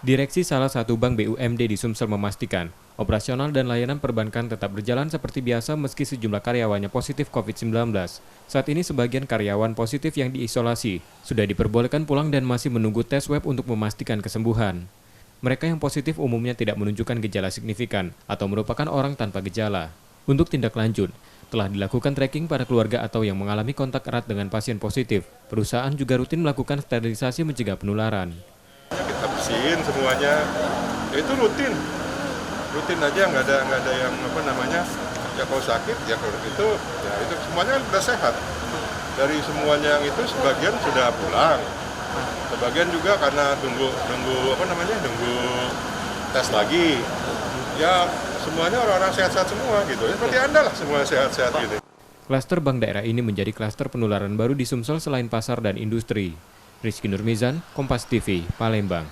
Direksi salah satu bank BUMD di Sumsel memastikan, operasional dan layanan perbankan tetap berjalan seperti biasa meski sejumlah karyawannya positif COVID-19. Saat ini sebagian karyawan positif yang diisolasi sudah diperbolehkan pulang dan masih menunggu tes swab untuk memastikan kesembuhan. Mereka yang positif umumnya tidak menunjukkan gejala signifikan atau merupakan orang tanpa gejala. Untuk tindak lanjut, telah dilakukan tracking pada keluarga atau yang mengalami kontak erat dengan pasien positif. Perusahaan juga rutin melakukan sterilisasi mencegah penularan. Kita bersihin semuanya, ya itu rutin aja, nggak ada yang ya kalau sakit ya kalau itu ya itu semuanya kan sudah sehat. Dari semuanya yang itu sebagian sudah pulang, sebagian juga karena nunggu tes lagi. Ya semuanya orang-orang sehat-sehat semua gitu, ya, seperti Anda lah semua sehat-sehat gitu. Klaster bank daerah ini menjadi klaster penularan baru di Sumsel selain pasar dan industri. Rizky Nurmizan, Kompas TV, Palembang.